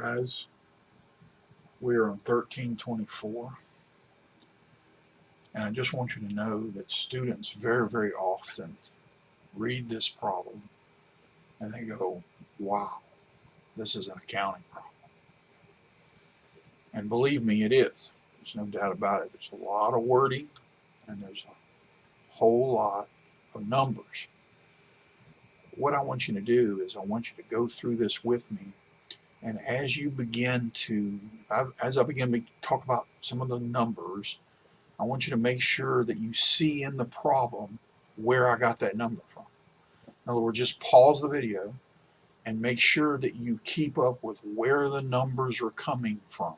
Guys, we are on 1324, and I just want you to know that students very often read this problem and they go, wow, this is an accounting problem. And believe me, it is. There's no doubt about it. There's a lot of wording and there's a whole lot of numbers. What I want you to do is I want you to go through this with me. And as you begin to, as I begin to talk about some of the numbers, I want you to make sure that you see in the problem where I got that number from. In other words, just pause the video and make sure that you keep up with where the numbers are coming from.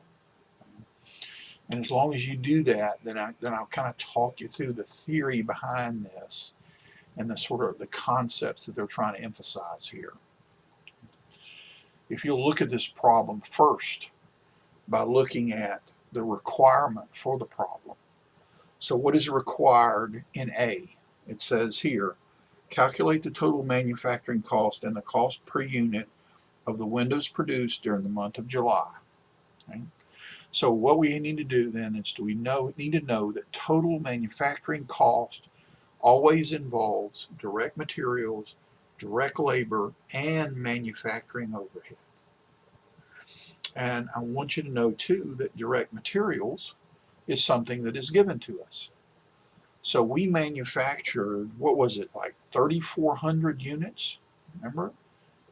And as long as you do that, then I'll kind of talk you through the theory behind this and the sort of the concepts that they're trying to emphasize here. If you'll look at this problem first by looking at the requirement for the problem. So what is required in A? It says here, calculate the total manufacturing cost and the cost per unit of the windows produced during the month of July. Okay? So what we need to do then is need to know that total manufacturing cost always involves direct materials, direct labor, and manufacturing overhead. And I want you to know too that direct materials is something that is given to us. So we manufactured, what was it, like 3,400 units, remember?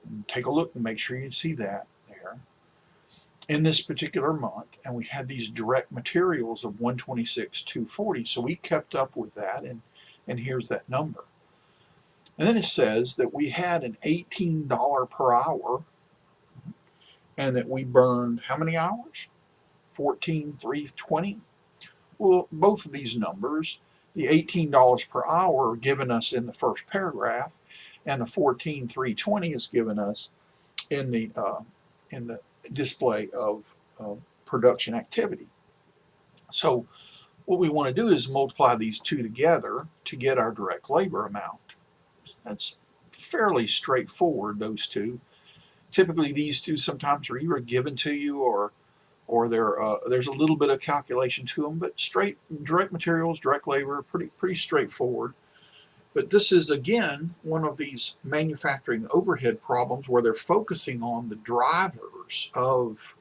And take a look and make sure you see that there in this particular month, and we had these direct materials of 126,240, so we kept up with that, and here's that number. And then it says that we had an $18 per hour, and that we burned how many hours? 14,320. Well, both of these numbers, the $18 per hour given us in the first paragraph, and the 14,320 is given us in the display of production activity. So what we want to do is multiply these two together to get our direct labor amount. That's fairly straightforward, those two. Typically these two sometimes are either given to you or there's a little bit of calculation to them, but straight direct materials, direct labor, pretty straightforward. But this is again one of these manufacturing overhead problems where they're focusing on the drivers of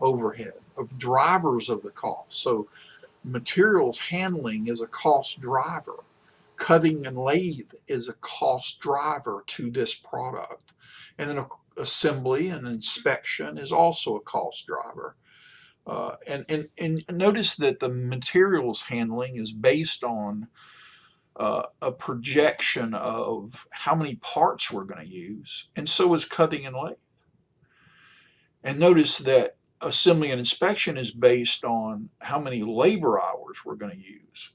overhead, of drivers of the cost. So materials handling is a cost driver. Cutting and lathe is a cost driver to this product. And then assembly and inspection is also a cost driver. And notice that the materials handling is based on a projection of how many parts we're going to use, and so is cutting and lathe. And notice that assembly and inspection is based on how many labor hours we're going to use.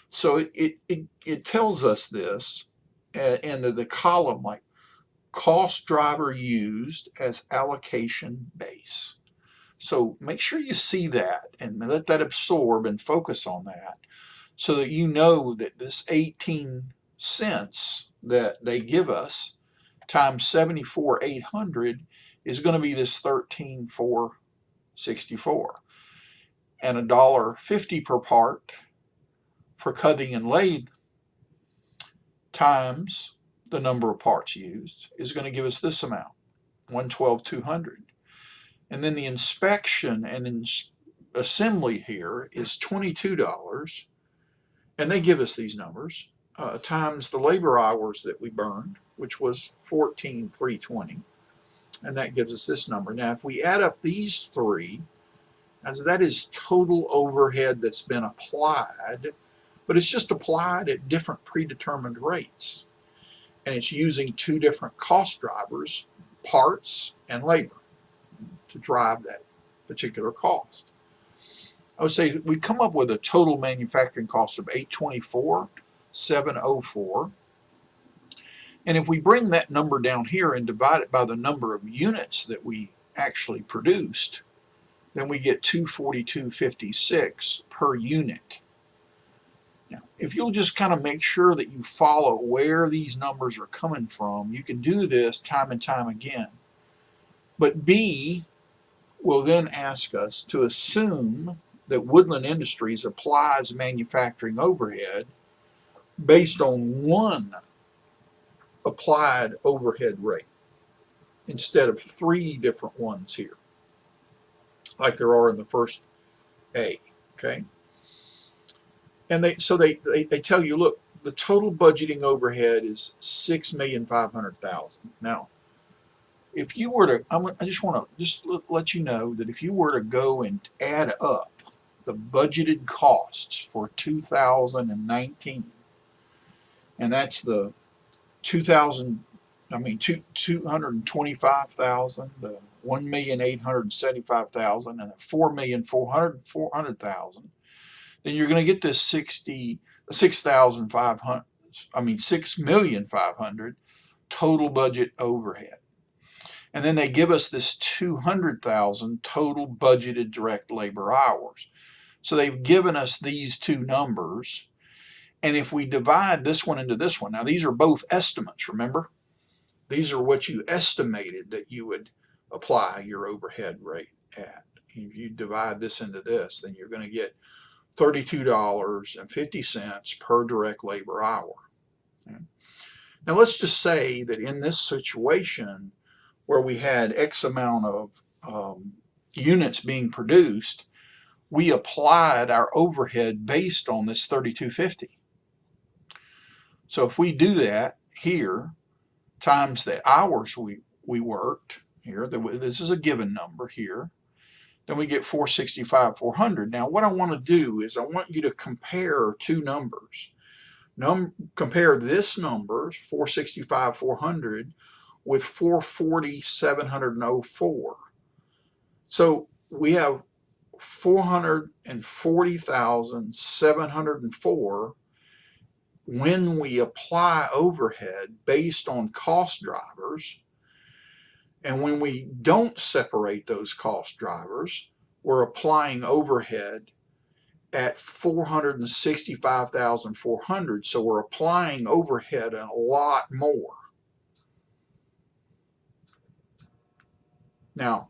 So it tells us this in the column like cost driver used as allocation base. So make sure you see that and let that absorb and focus on that so that you know that this 18 cents that they give us times 74,800 is going to be this 13,464. And $1.50 per part for cutting and lathe times the number of parts used is going to give us this amount, 112,200. And then the inspection and assembly here is $22, and they give us these numbers, times the labor hours that we burned, which was 14,320, and that gives us this number. Now, if we add up these three, as that is total overhead that's been applied, but it's just applied at different predetermined rates, and it's using two different cost drivers, parts and labor, to drive that particular cost. I would say we come up with a total manufacturing cost of $824,704. And if we bring that number down here and divide it by the number of units that we actually produced, then we get $242.56 per unit. Now, if you'll just kind of make sure that you follow where these numbers are coming from, you can do this time and time again. But B, will then ask us to assume that Woodland Industries applies manufacturing overhead based on one applied overhead rate instead of three different ones here, like there are in the first A. Okay. And they tell you, look, the total budgeting overhead is $6,500,000. Now, if you were to, I just want to let you know that if you were to go and add up the budgeted costs for 2019, and that's the 225,000, the 1,875,000, and the 4,400,000, then you're going to get this 6,500 total budget overhead. And then they give us this 200,000 total budgeted direct labor hours. So they've given us these two numbers. And if we divide this one into this one, now these are both estimates, remember? These are what you estimated that you would apply your overhead rate at. If you divide this into this, then you're going to get $32.50 per direct labor hour. Okay. Now let's just say that in this situation where we had X amount of units being produced, we applied our overhead based on this $32.50. So if we do that here, times the hours we worked here, this is a given number here, then we get 465,400. Now what I want to do is I want you to compare two numbers. Compare this number, 465,400, with 440,704. So we have 440,704 when we apply overhead based on cost drivers. And when we don't separate those cost drivers, we're applying overhead at 465,400. So we're applying overhead a lot more. Now,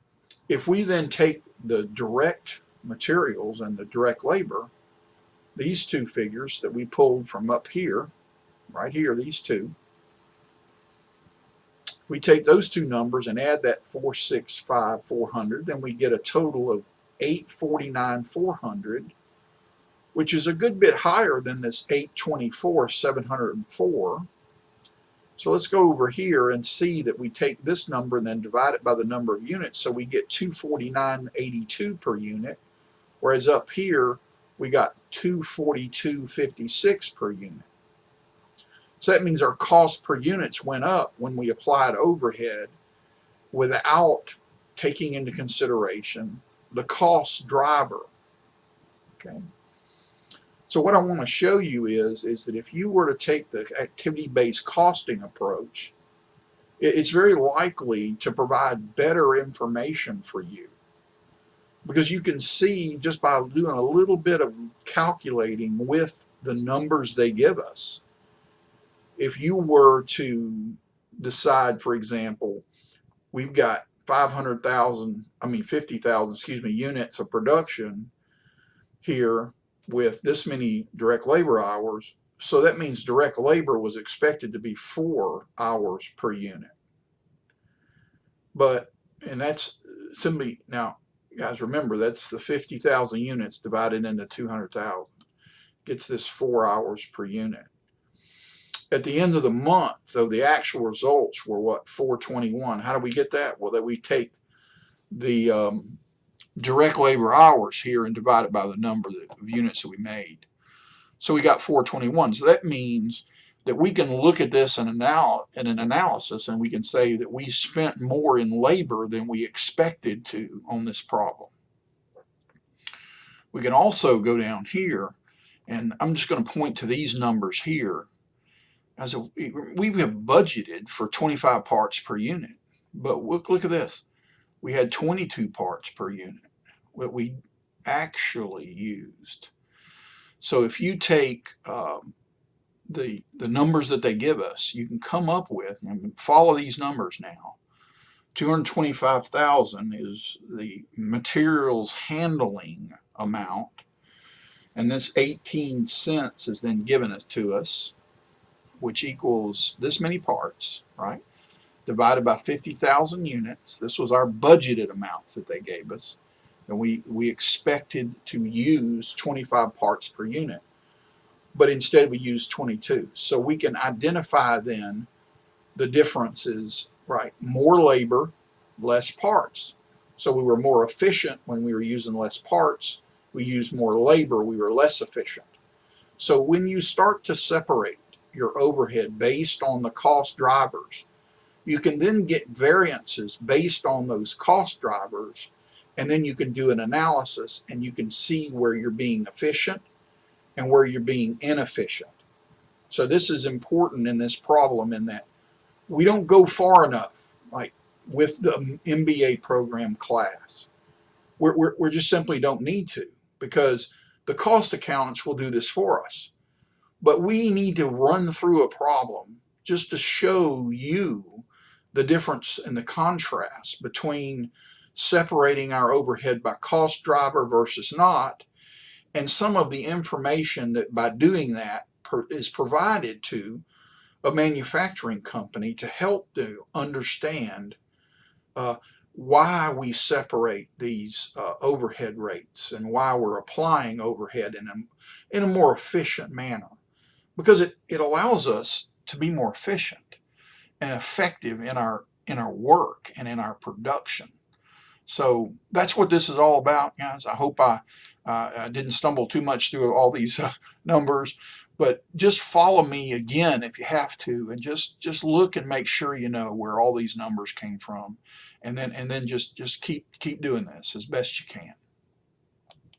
if we then take the direct materials and the direct labor, these two figures that we pulled from up here, right here, these two, we take those two numbers and add that 465,400, then we get a total of 849,400, which is a good bit higher than this 824,704. So let's go over here and see that we take this number and then divide it by the number of units, so we get 249.82 per unit, whereas up here we got 242.56 per unit. So that means our cost per units went up when we applied overhead without taking into consideration the cost driver. Okay. So what I want to show you is that if you were to take the activity-based costing approach, it's very likely to provide better information for you, because you can see just by doing a little bit of calculating with the numbers they give us. If you were to decide, for example, we've got 50,000 units of production here with this many direct labor hours, so that means direct labor was expected to be 4 hours per unit. And that's simply, now guys, remember, that's the 50,000 units divided into 200,000. Gets this 4 hours per unit. At the end of the month, though, the actual results were what? 421. How do we get that? Well, that we take the direct labor hours here and divide it by the number of units that we made. So we got 421. So that means that we can look at this in an analysis, and we can say that we spent more in labor than we expected to on this problem. We can also go down here, and I'm just going to point to these numbers here. We have budgeted for 25 parts per unit, but look at this. We had 22 parts per unit, what we actually used. So if you take the numbers that they give us, you can come up with, and follow these numbers now, $225,000 is the materials handling amount, and this 18 cents is then given to us, which equals this many parts, right? Divided by 50,000 units. This was our budgeted amounts that they gave us. And we expected to use 25 parts per unit, but instead we used 22. So we can identify then the differences, right? More labor, less parts. So we were more efficient when we were using less parts. We used more labor, we were less efficient. So when you start to separate your overhead based on the cost drivers, you can then get variances based on those cost drivers, and then you can do an analysis and you can see where you're being efficient and where you're being inefficient. So this is important in this problem, in that we don't go far enough, like with the MBA program class. We just simply don't need to, because the cost accountants will do this for us. But we need to run through a problem just to show you the difference in the contrast between separating our overhead by cost driver versus not, and some of the information that by doing that is provided to a manufacturing company to help to understand why we separate these overhead rates and why we're applying overhead in a more efficient manner, because it allows us to be more efficient and effective in our work and in our production. So that's what this is all about, guys. I hope I didn't stumble too much through all these numbers, but just follow me again if you have to, and just look and make sure you know where all these numbers came from, and then just keep doing this as best you can.